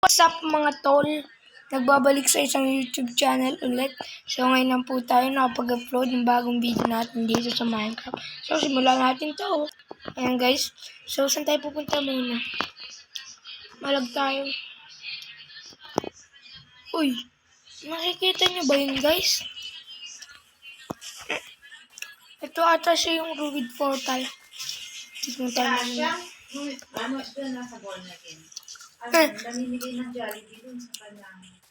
What's up mga tol? Nagbabalik sa isang YouTube channel ulit. So ngayon lang po tayo nakapag-upload ng bagong video natin dito sa Minecraft. So simulan natin to. Ayan guys. So saan tayo pupunta muna? Malag tayo. Uy! Nakikita nyo ba yun guys? Ito ata siya yung Ruined Portal. Tignan tayo muna. Ano siya nasa ball natin? Namimigay ng Jollibee dun sa kanyang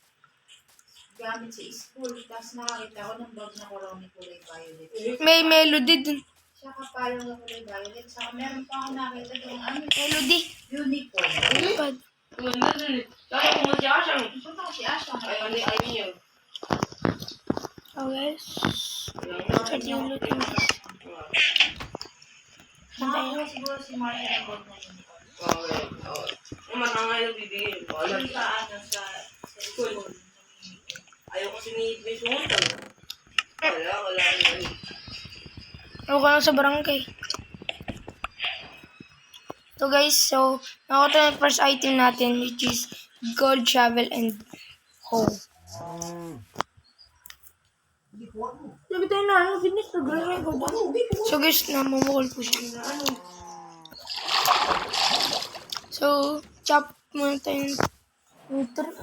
gamit sa school. Tapos nakakita ko ng bag na corona kulay violet. May melody dun. Siya kapayong na kulay violet. Saka meron pa ako nakita doon Melody. unicorn. Pad. Punta ko si Asha. Oh guys. Start yung looting guys. Nakakuha siguro si Marcia ng bag na unicorn. Sa school. Ayaw ko sinihit sumunod. Wala. Ako ka lang sa barangay. So guys, so nakuha yung first item natin which is gold shovel and hoe. Sabi tayo na, finish na gano'n ko ba? So guys, namumukol po siya. So, chop muna tayo ng tree.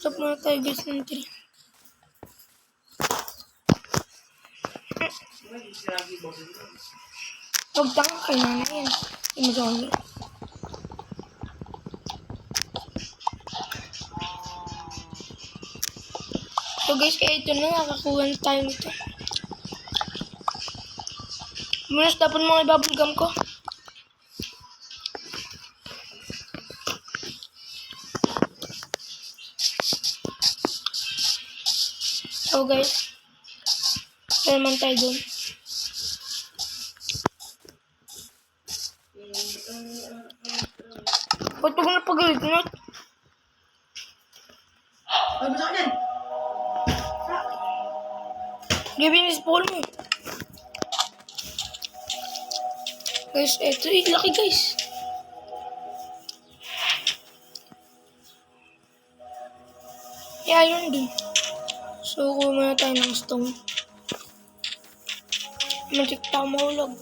Chop muna tayo guys ng tree. Huwag tanga kayo na yan. Hindi mo saan. So guys, kaya ito na nakakuha na tayo nito. Muna dapat mga bubble gum ko. So guys, kaya naman tayo dun. Ba't pag napagalit na? Ay, basta ko din. Gawin is ball mo. Guys, eto laki guys. Yeah, yun din. So, kuha muna tayo ng stone. Matik tayo mahulog.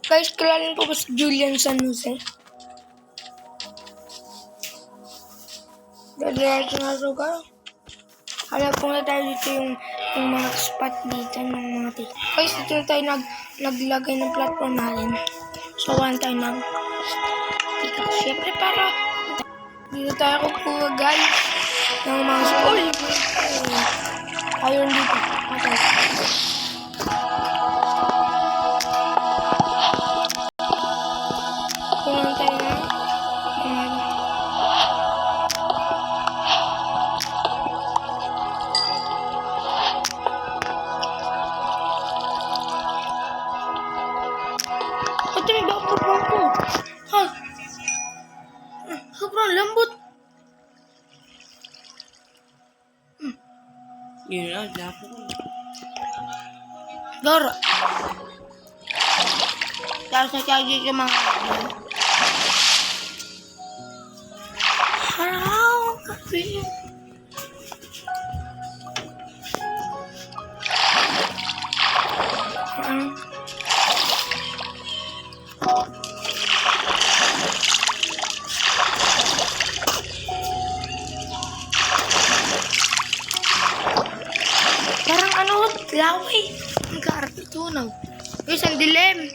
Guys, kilala po ba si Julian San Jose? Dadiretso na lugar. Hanap po na tayo dito yung mga spot dito ng mga tito. Guys, dito na tayo naglagay ng platform natin. So, one tayo ng tito. Siyempre, para dito tayo kukuha guys ng mga spool. Ayun dito. Okay. Kuha tayo na. Ito may bubble ko. Ha? Sobrang lambot. Yun na, lapo ko. Dora. Tapos nagkagig yung mga haraw, kape. Parang laway. Ang karatunaw. Guys, ang dilim.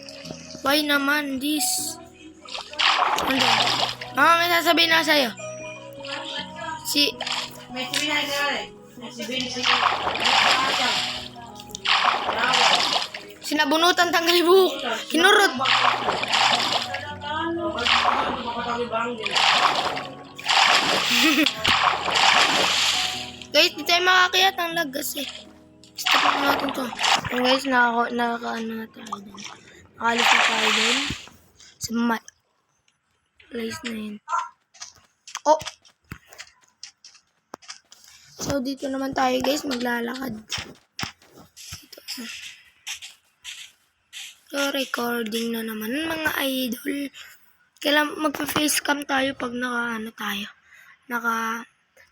Why naman this? Ano? May sasabihin na sa'yo. May sabihin na rin. Sinabunutan tanggal buhok. Kinurot. Guys, di tayo makakayat ang lag kasi. Stop na natin to. And guys, nakakaano na tayo dun. Nakalis na tayo dun. Sa place na yun. Oh! So, dito naman tayo guys, maglalakad. Dito. So, recording na naman mga idol. Kailan magpa-facecam tayo pag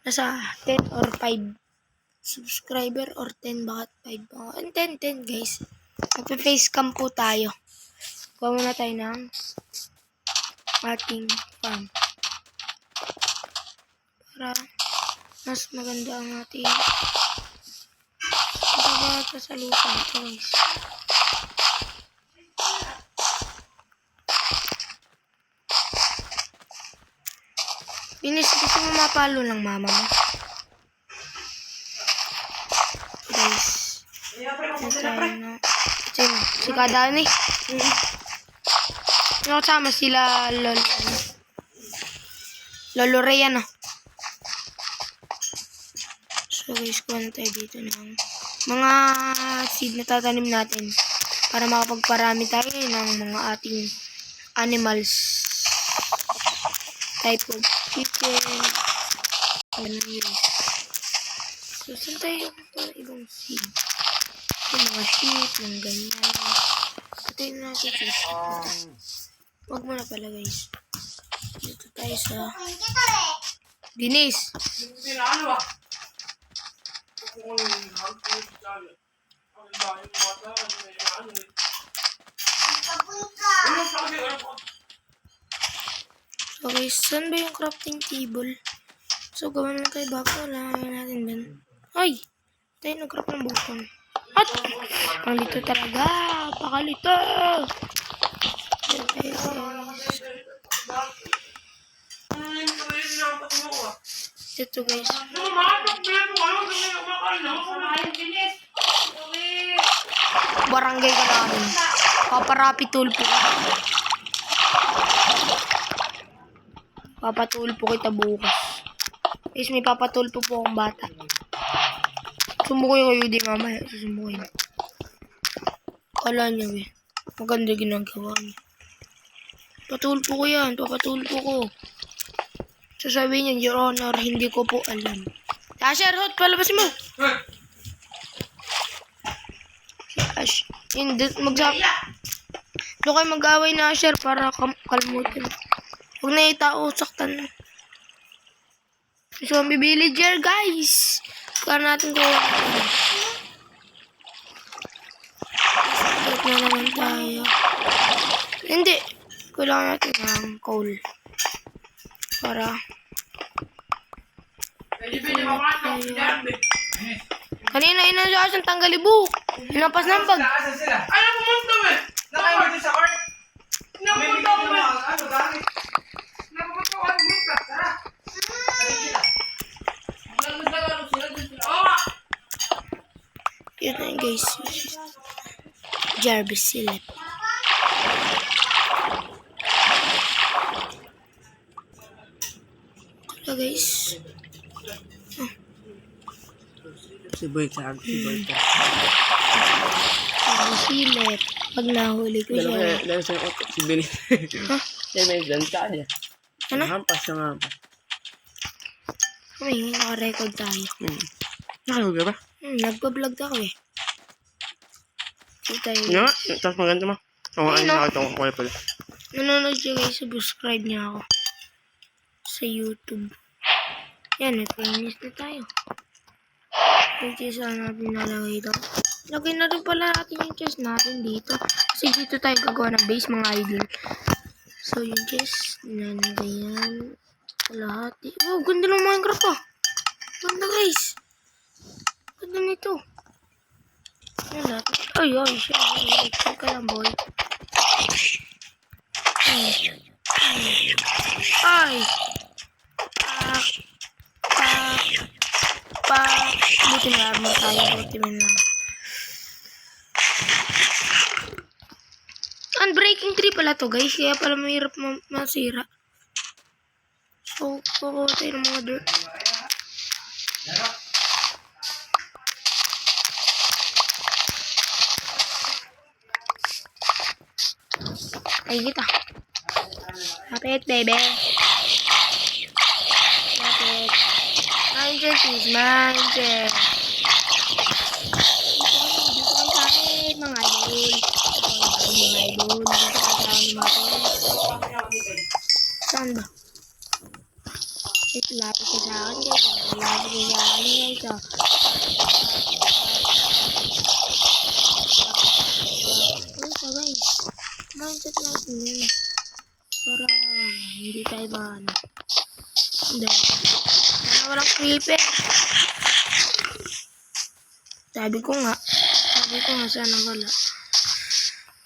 nasa 10 or 5 subscriber or 10, bakit 5? 10 guys. Magpa-facecam po tayo. Gawa muna tayo ng ating farm. Para mas maganda ang ating pagkabata sa lupa. Ito guys. Binis, gusto mo mapalo ng mama mo? Guys. Si Kadani. Nakasama sila Lolo Ray, ano? So guys, kuha na tayo dito ng mga seed na tatanim natin para makapagparami tayo ng mga ating animals. Type of chicken. Ganun yun. So, saan tayo ibang seed? Yung mga sheep, yung ganyan. Patayin natin sa sheep. Huwag mo na pala guys. Dito tayo sa Dinis. So guys, saan ba yung crafting table? So gawin lang tayo bago. Lagyan natin din. Ay! Tayo nag-craft ng bukon. At! Ang lito talaga! Pakalito! Okay guys. Ito guys. Barangay ka namin. Paparapi tulpo. Papatulpo kita bukas. Guys, may papatulpo po akong bata. Sumukoy kayo di mamaya. Susumukoy. Kala niya eh. Maganda ginagawa niya. Patulpo ko yan. Papatulpo ko. Sasabihin niya, Your Honor, hindi ko po alam. Asher, hot, palabasin mo. Si Ash. Hindi, doon kayo mag-away na Asher para kalmutin. Huwag na itao, saktan. Zombie villager, guys. Kaya natin ko. Sakit na naman tayo. Hindi. Kailangan natin ng coal. Para. Kanina, inasya siyang tanggalibu. Hinapas ng bag. Ano pumunta mo eh? Nakaimod sa court? Napunta ko eh. Ano dami? Napunta ko ang buka. Tara. Yun na guys. Jarvis Silip. Kala guys. Si Boy Chan. Jarvis Silip. Pag nahuli ko siya. Dahil sa si Billy. Siya may ganta niya. Ano? Hampas na hampas. Ay, naka-record tayo. Nakaluga ba? Nagpa-vlog ako eh. So tayo. Nga, tapos maganda mo. Oo, ay nakatong ko pala. Nanonood siya guys, subscribe niya ako. Sa YouTube. Yan, na-finish na tayo. Yung chest natin nalagay ito. Lagay na rin pala natin yung chest natin dito. Kasi dito tayo gagawa ng base mga idol. So yung chest, nalagay yan. Kalahati. Oh, ganda ng Minecraft ah. Ganda guys. Ganda nito. Yan natin. Ay, siya. Chill ka lang boy. Ay. Buti na armor tayo. Buti man lang. Unbreaking tree pala to guys. Kaya pala mahirap masira. So, kukuha tayo ng mga dirt. Ay, kita. Lapit, baby. Lapit. Mindset is mindset. Dito kayo sa akin, mga idol. Mga idol. Dito kayo sa akin, mga idol. Saan ba? Wait, lapit ka sa akin guys. Lapit ka sa akin guys. Ano pa guys? Mindset natin yun. Para hindi tayo ba ano. Dahil sana walang creeper. Sabi ko nga sana wala.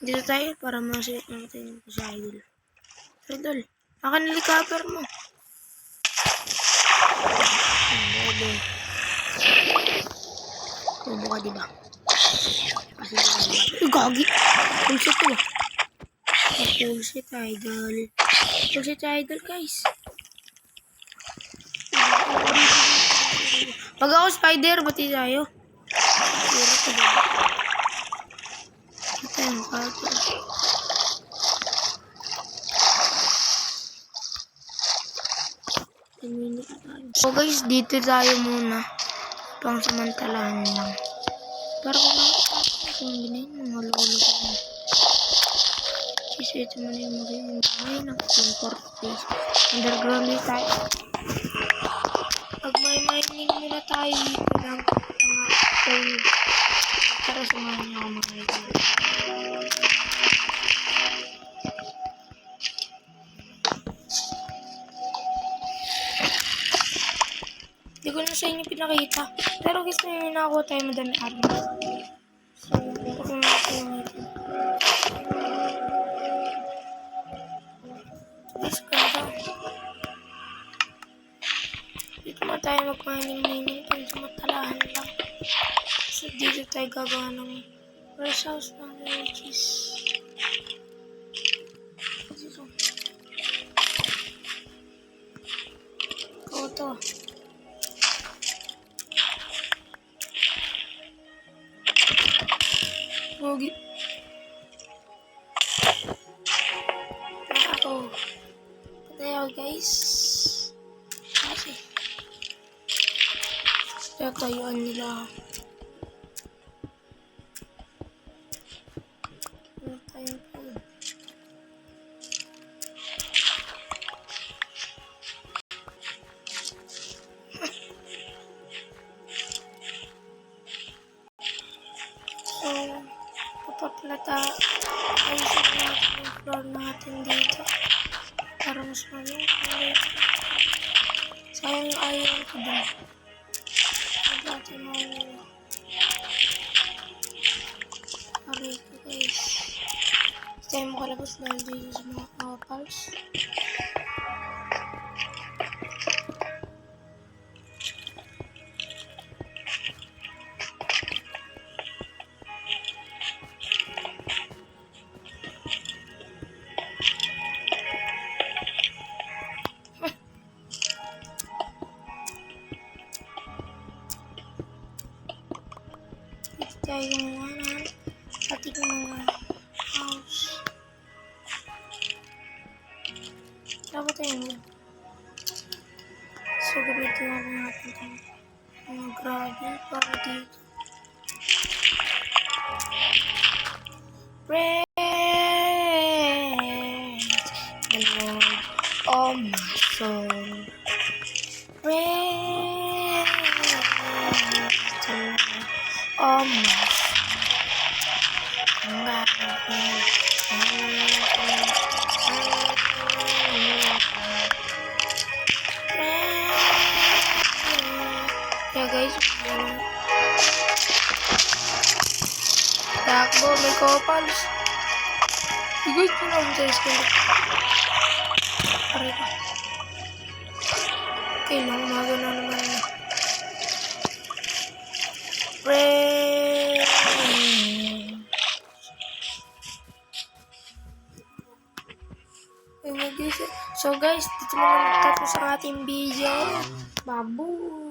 Dito tayo para masayot natin sa idol. Idol, akan helicopter mo. Bobo ka diba? Kasi gagi. Bullshit to. Bullshit idol. Bullshit idol guys. Pag ako spider, bati tayo. Hirap ka ba? Ito yung kato. So guys, dito tayo muna. Pang samantalahan lang. Para kung nakakasama kung ginahin mo, malolo ko na. Kasi ito mo na yung magiging bahay ng import base. Underground dito tayo. Pag may mining muna tayo dito lang mga coal. Para samahan niyo ako mga idol. Hindi ko na sa inyo pinakita. Pero gusto nyo yung nakakuha tayo madami armor. So, ito kung nakakuha natin. Guys, ganda. Dito na tayo mag-mining kung sumatalahan lang. So, dito tayo gagawa ng rest house ng villages. Dito. Ikaw to. Pogi. Ako. Patay ako guys. Kasi. Tatayuan nila. Tayo pa. So, papaplata ayusin natin yung floor natin dito para mas maluwag. Sayang yung iron ko dun. Natin mo aray ko guys. Hindi tayo makalabas dahil dito sa mga kapals. Tayo gumawa ng ating mga house. Dapat tayo mo. So, gamitin natin itong mga grabe para dito. Praise the Lord, oh my soul. Praise the Lord, oh my soul. Yeah guys, takbo, may kopals. Guys, tinawag sa school. Pare ka. Okay lang, umaga na naman. So guys, dito na lang tapos ang ating video. Babu!